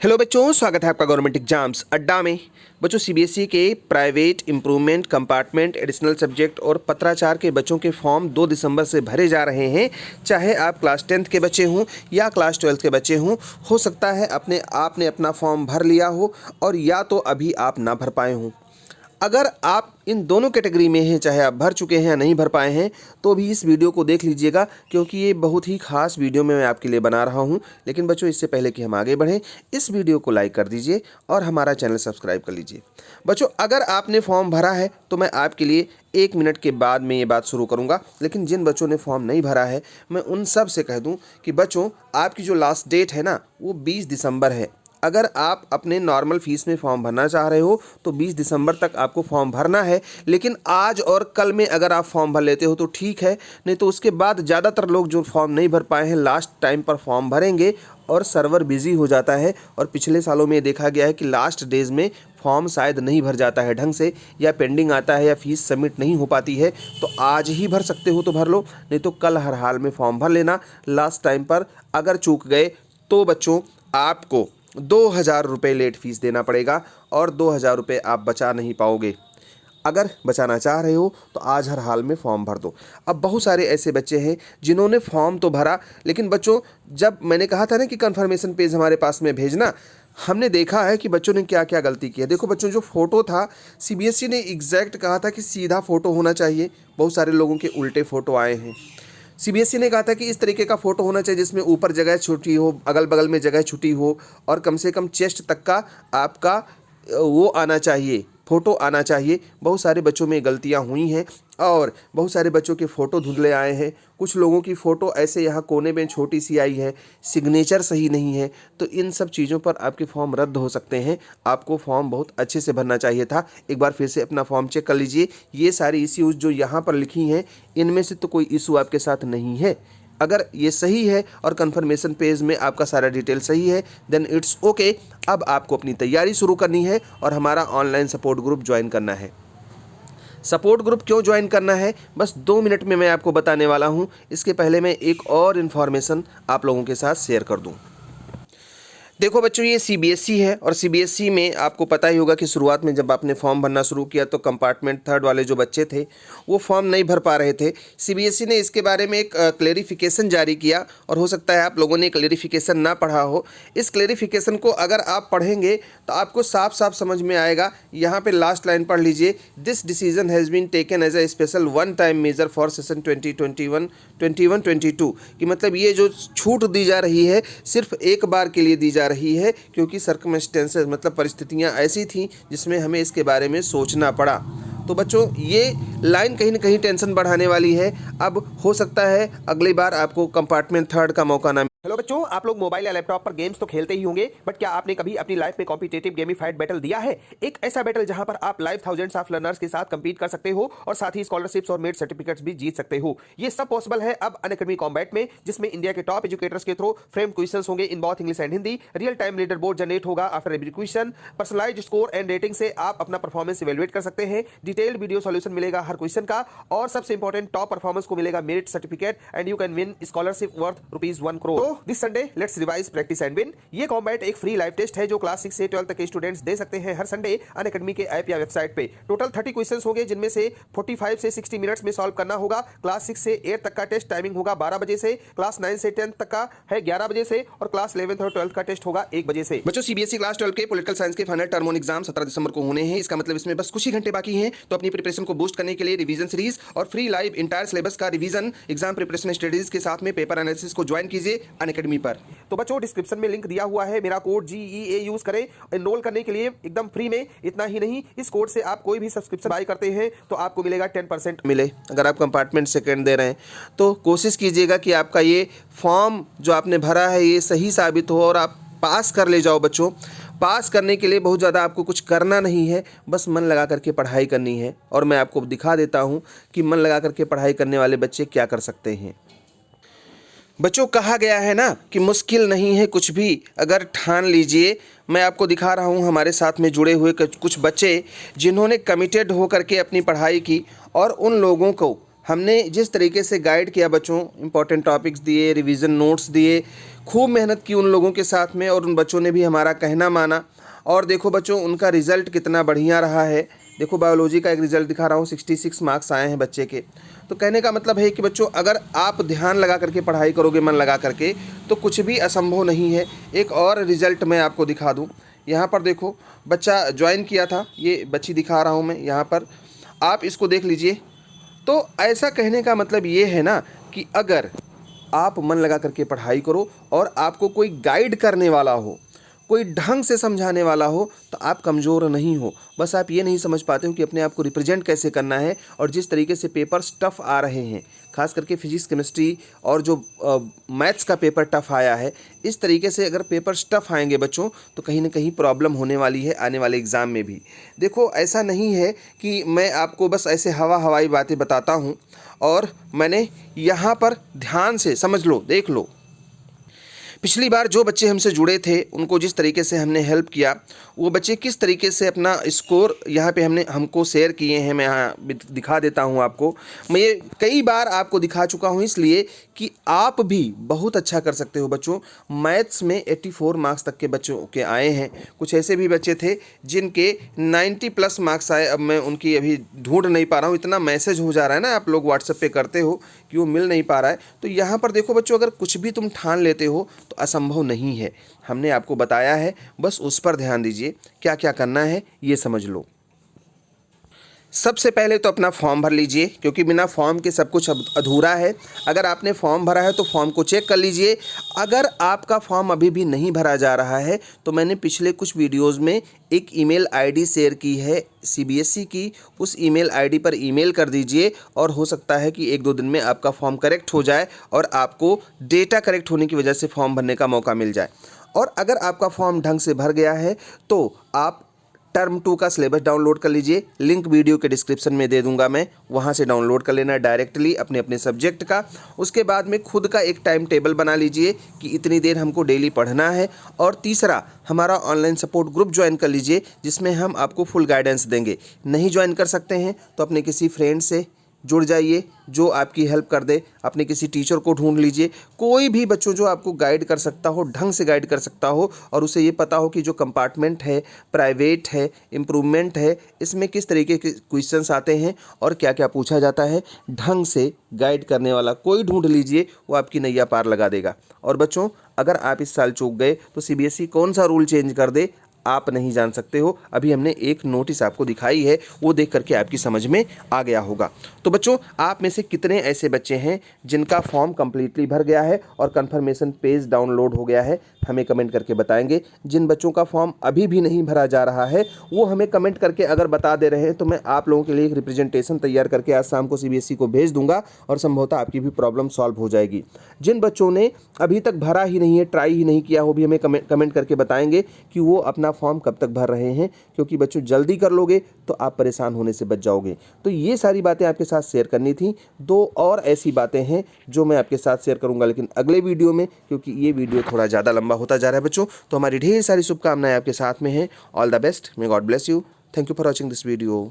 Hello बच्चों, स्वागत है आपका गवर्नमेंट एग्जाम्स अड्डा में। बच्चों सीबीएसई के private improvement compartment additional subject और पत्राचार के बच्चों के फॉर्म 2 दिसंबर से भरे जा रहे हैं। चाहे आप क्लास 10th के बच्चे हों या क्लास 12th के बच्चे हों, हो सकता है आपने अपना फॉर्म भर लिया हो और या तो अभी आप ना भर पाए हों। अगर आप इन दोनों कैटेगरी में हैं, चाहे आप भर चुके हैं या नहीं भर पाए हैं, तो भी इस वीडियो को देख लीजिएगा, क्योंकि ये बहुत ही खास वीडियो मैं आपके लिए बना रहा हूं। लेकिन बच्चों, इससे पहले कि हम आगे बढ़ें, इस वीडियो को लाइक कर दीजिए और हमारा चैनल सब्सक्राइब कर लीजिए। बच्चों, अगर आपने फॉर्म भरा है तो मैं आपके लिए 1 मिनट के बाद में ये बात शुरू करूँगा। लेकिन जिन बच्चों ने फॉर्म नहीं भरा है, मैं उन सब से कह दूँ कि बच्चों, आपकी जो लास्ट डेट है ना, वो 20 दिसंबर है। अगर आप अपने नॉर्मल फीस में फॉर्म भरना चाह रहे हो तो 20 दिसंबर तक आपको फॉर्म भरना है। लेकिन आज और कल में अगर आप फॉर्म भर लेते हो तो ठीक है, नहीं तो उसके बाद ज़्यादातर लोग जो फॉर्म नहीं भर पाए हैं लास्ट टाइम पर फॉर्म भरेंगे और सर्वर बिजी हो जाता है। और पिछले सालों में देखा गया है कि लास्ट डेज में फॉर्म शायद नहीं भर जाता है ढंग से, या पेंडिंग आता है या फीस सबमिट नहीं हो पाती है। तो आज ही भर सकते हो तो भर लो, नहीं तो कल हर हाल में फॉर्म भर लेना लास्ट टाइम पर। अगर चूक गए तो बच्चों, आपको 2,000 रुपये लेट फीस देना पड़ेगा और 2,000 रुपये आप बचा नहीं पाओगे। अगर बचाना चाह रहे हो तो आज हर हाल में फॉर्म भर दो। अब बहुत सारे ऐसे बच्चे हैं जिन्होंने फॉर्म तो भरा, लेकिन बच्चों, जब मैंने कहा था ना कि कन्फर्मेशन पेज हमारे पास में भेजना, हमने देखा है कि बच्चों ने क्या क्या गलती की है। देखो बच्चों, जो फ़ोटो था, सीबीएसई ने एग्जैक्ट कहा था कि सीधा फ़ोटो होना चाहिए। बहुत सारे लोगों के उल्टे फ़ोटो आए हैं। सीबीएसई ने कहा था कि इस तरीके का फ़ोटो होना चाहिए जिसमें ऊपर जगह छोटी हो, अगल बगल में जगह छोटी हो और कम से कम चेस्ट तक का आपका वो आना चाहिए, फ़ोटो आना चाहिए। बहुत सारे बच्चों में गलतियां हुई हैं और बहुत सारे बच्चों के फ़ोटो धुंधले आए हैं। कुछ लोगों की फ़ोटो ऐसे यहाँ कोने में छोटी सी आई है, सिग्नेचर सही नहीं है। तो इन सब चीज़ों पर आपके फॉर्म रद्द हो सकते हैं। आपको फॉर्म बहुत अच्छे से भरना चाहिए था। एक बार फिर से अपना फॉर्म चेक कर लीजिए। ये सारी इश्यूज़ जो यहाँ पर लिखी हैं, इनमें से तो कोई इशू आपके साथ नहीं है। अगर ये सही है और कंफर्मेशन पेज में आपका सारा डिटेल सही है, देन इट्स ओके। अब आपको अपनी तैयारी शुरू करनी है और हमारा ऑनलाइन सपोर्ट ग्रुप ज्वाइन करना है। सपोर्ट ग्रुप क्यों ज्वाइन करना है, बस 2 मिनट में मैं आपको बताने वाला हूं। इसके पहले मैं एक और इन्फॉर्मेशन आप लोगों के साथ शेयर कर दूं। देखो बच्चों, ये सीबीएसई है और सीबीएसई में आपको पता ही होगा कि शुरुआत में जब आपने फॉर्म भरना शुरू किया तो कंपार्टमेंट 3rd वाले जो बच्चे थे वो फॉर्म नहीं भर पा रहे थे। सीबीएसई ने इसके बारे में एक क्लेरिफिकेशन जारी किया और हो सकता है आप लोगों ने क्लेरिफिकेशन ना पढ़ा हो। इस क्लेरिफिकेशन को अगर आप पढ़ेंगे तो आपको साफ साफ समझ में आएगा। यहाँ पर लास्ट लाइन पढ़ लीजिए, this decision has been taken as a special one time measure for session 2021-22 कि मतलब ये जो छूट दी जा रही है सिर्फ एक बार के लिए दी जा रही है, क्योंकि सर्कमस्टेंसेस मतलब परिस्थितियां ऐसी थीं जिसमें हमें इसके बारे में सोचना पड़ा। तो बच्चों, ये लाइन कहीं ना कहीं टेंशन बढ़ाने वाली है। अब हो सकता है अगली बार आपको कंपार्टमेंट 3rd का मौका ना। हेलो बच्चों, आप लोग मोबाइल या लैपटॉप पर गेम्स तो खेलते ही होंगे, बट क्या आपने कभी अपनी लाइफ में कॉम्पिटिटिव गेमिफाइड बैटल दिया है? एक ऐसा बैटल जहां पर आप लाइव थाउजेंड्स ऑफ लर्नर्स के साथ कंपीट कर सकते हो और साथ ही स्कॉलरशिप्स और मेड सर्टिफिकेट्स भी जीत सकते हो। ये सब पॉसिबल है अब अनअकैडमी कॉम्बैट में, जिसमें इंडिया के टॉप एजुकेटर्स के थ्रू फ्रेम क्वेश्चंस होंगे in both English and Hindi. Real time leader board generate होगा after every question. Personalised score and rating से आप अपना परफॉर्मेंस इवेलुएट कर सकते हैं। डिटेल्ड वीडियो सॉल्यूशन मिलेगा हर क्वेश्चन का, और सबसे इंपॉर्टेंट, टॉप परफॉर्मेंस को मिलेगा merit certificate and you can win scholarship worth ₹1 crore. तो this Sunday let's revise, practice and win. ये कॉम्बैट एक फ्री लाइव टेस्ट है जो क्लास 6 से 12 तक के स्टूडेंट्स दे सकते हैं हर संडे अनअकैडमी के ऐप या वेबसाइट पे। टोटल 30 क्वेश्चंस होंगे, जिनमें से 45 से 60 मिनट्स में सॉल्व करना होगा। क्लास 6 से 8 तक का टेस्ट टाइमिंग होगा 12 बजे से, क्लास 9 से 10 तक का है 11 बजे से, और क्लास 11th और 12th का टेस्ट होगा 1 बजे से। बच्चों, सीबीएसई क्लास 12 के पॉलिटिकल साइंस के फाइनल टर्म 1 एग्जाम 17 दिसंबर को होने हैं। इसका मतलब इसमें बस कुछ ही घंटे बाकी हैं। तो अपनी प्रिपरेशन को बूस्ट करने के लिए रिवीजन सीरीज और फ्री लाइव इंटायर सिलेबस का रिवीजन एग्जाम प्रिपरेशन स्टडीज के साथ में पेपर एनालिसिस को ज्वाइन कीजिए अनअकैडमी पर। तो बच्चों, डिस्क्रिप्शन में लिंक दिया हुआ है, मेरा कोड GEA यूज करें एनरोल करने के लिए एकदम फ्री में। इतना ही नहीं, इस कोड से आप कोई भी सब्सक्रिप्शन बाय करते हैं तो आपको मिलेगा 10% मिले। अगर आप कंपार्टमेंट सेकंड दे रहे हैं तो कोशिश कीजिएगा कि आपका ये फॉर्म जो आपने भरा है ये सही साबित हो और आप पास कर ले जाओ। बच्चों, पास करने के लिए बहुत ज़्यादा आपको कुछ करना नहीं है, बस मन लगा करके पढ़ाई करनी है। और मैं आपको दिखा देता हूँ कि मन लगा करके पढ़ाई करने वाले बच्चे क्या कर सकते हैं। बच्चों, कहा गया है ना कि मुश्किल नहीं है कुछ भी अगर ठान लीजिए। मैं आपको दिखा रहा हूँ हमारे साथ में जुड़े हुए कुछ बच्चे जिन्होंने कमिटेड होकर के अपनी पढ़ाई की, और उन लोगों को हमने जिस तरीके से गाइड किया बच्चों, इंपॉर्टेंट टॉपिक्स दिए, रिवीजन नोट्स दिए, खूब मेहनत की उन लोगों के साथ में और उन बच्चों ने भी हमारा कहना माना। और देखो बच्चों उनका रिज़ल्ट कितना बढ़िया रहा है। देखो बायोलॉजी का एक रिज़ल्ट दिखा रहा हूँ, 66 मार्क्स आए हैं बच्चे के। तो कहने का मतलब है कि बच्चों अगर आप ध्यान लगा करके पढ़ाई करोगे, मन लगा करके, तो कुछ भी असंभव नहीं है। एक और रिज़ल्ट मैं आपको दिखा दूँ। यहाँ पर देखो बच्चा ज्वाइन किया था, ये बच्ची दिखा रहा हूँ मैं यहाँ पर, आप इसको देख लीजिए। तो ऐसा कहने का मतलब ये है ना कि अगर आप मन लगा करके पढ़ाई करो और आपको कोई गाइड करने वाला हो, कोई ढंग से समझाने वाला हो, तो आप कमज़ोर नहीं हो। बस आप ये नहीं समझ पाते हो कि अपने आप को रिप्रेजेंट कैसे करना है। और जिस तरीके से पेपर्स टफ़ आ रहे हैं, खास करके फिजिक्स, केमिस्ट्री और जो मैथ्स का पेपर टफ़ आया है, इस तरीके से अगर पेपर्स टफ़ आएंगे बच्चों तो कहीं ना कहीं प्रॉब्लम होने वाली है आने वाले एग्ज़ाम में भी। देखो ऐसा नहीं है कि मैं आपको बस ऐसे हवाई बातें बताता हूँ। और मैंने यहाँ पर ध्यान से समझ लो, देख लो, पिछली बार जो बच्चे हमसे जुड़े थे उनको जिस तरीके से हमने हेल्प किया, वो बच्चे किस तरीके से अपना स्कोर यहाँ पे हमको शेयर किए हैं। मैं यहाँ दिखा देता हूँ आपको। मैं ये कई बार आपको दिखा चुका हूँ इसलिए कि आप भी बहुत अच्छा कर सकते हो बच्चों। मैथ्स में 84 मार्क्स तक के बच्चों के आए हैं। कुछ ऐसे भी बच्चे थे जिनके 90+ मार्क्स आए। अब मैं उनकी अभी ढूंढ नहीं पा रहा हूँ, इतना मैसेज हो जा रहा है ना, आप लोग व्हाट्सएप पे करते हो कि वो मिल नहीं पा रहा है। तो यहाँ पर देखो बच्चों, अगर कुछ भी तुम ठान लेते हो तो असंभव नहीं है। हमने आपको बताया है, बस उस पर ध्यान दीजिए। क्या क्या करना है ये समझ लो। सबसे पहले तो अपना फॉर्म भर लीजिए, क्योंकि बिना फॉर्म के सब कुछ अधूरा है। अगर आपने फॉर्म भरा है तो फॉर्म को चेक कर लीजिए। अगर आपका फॉर्म अभी भी नहीं भरा जा रहा है तो मैंने पिछले कुछ वीडियोस में एक ईमेल आईडी शेयर की है सीबीएसई की, उस ईमेल आईडी पर ईमेल कर दीजिए और हो सकता है कि 1-2 दिन में आपका फॉर्म करेक्ट हो जाए और आपको डेटा करेक्ट होने की वजह से फॉर्म भरने का मौका मिल जाए। और अगर आपका फॉर्म ढंग से भर गया है तो आप टर्म 2 का सिलेबस डाउनलोड कर लीजिए। लिंक वीडियो के डिस्क्रिप्शन में दे दूंगा मैं, वहां से डाउनलोड कर लेना डायरेक्टली अपने अपने सब्जेक्ट का। उसके बाद में खुद का एक टाइम टेबल बना लीजिए कि इतनी देर हमको डेली पढ़ना है। और तीसरा, हमारा ऑनलाइन सपोर्ट ग्रुप ज्वाइन कर लीजिए, जिसमें हम आपको फुल गाइडेंस देंगे। नहीं ज्वाइन कर सकते हैं तो अपने किसी फ्रेंड से जुड़ जाइए जो आपकी हेल्प कर दे। अपने किसी टीचर को ढूंढ लीजिए, कोई भी बच्चों जो आपको गाइड कर सकता हो, ढंग से गाइड कर सकता हो, और उसे ये पता हो कि जो कंपार्टमेंट है, प्राइवेट है, इम्प्रूवमेंट है, इसमें किस तरीके के क्वेश्चंस आते हैं और क्या क्या पूछा जाता है। ढंग से गाइड करने वाला कोई ढूंढ लीजिए, वो आपकी नैया पार लगा देगा। और बच्चों, अगर आप इस साल चूक गए तो सीबीएसई कौन सा रूल चेंज कर दे आप नहीं जान सकते हो। अभी हमने एक नोटिस आपको दिखाई है, वो देख करके आपकी समझ में आ गया होगा। तो बच्चों, आप में से कितने ऐसे बच्चे हैं जिनका फॉर्म कंप्लीटली भर गया है और कंफर्मेशन पेज डाउनलोड हो गया है, हमें कमेंट करके बताएंगे। जिन बच्चों का फॉर्म अभी भी नहीं भरा जा रहा है वो हमें कमेंट करके अगर बता दे रहे हैं तो मैं आप लोगों के लिए एक रिप्रेजेंटेशन तैयार करके आज शाम को सीबीएसई को भेज दूंगा और संभवतः आपकी भी प्रॉब्लम सॉल्व हो जाएगी। जिन बच्चों ने अभी तक भरा ही नहीं है, ट्राई ही नहीं किया, वो भी हमें कमेंट करके बताएंगे कि वो अपना फॉर्म कब तक भर रहे हैं, क्योंकि बच्चों जल्दी कर लोगे तो आप परेशान होने से बच जाओगे। तो ये सारी बातें आपके साथ शेयर करनी थी। 2 और ऐसी बातें हैं जो मैं आपके साथ शेयर करूंगा, लेकिन अगले वीडियो में, क्योंकि ये वीडियो थोड़ा ज़्यादा लंबा होता जा रहा है बच्चों। तो हमारी ढेर सारी शुभकामनाएं आपके साथ में हैं। All the best, may God bless you. Thank you for watching this video.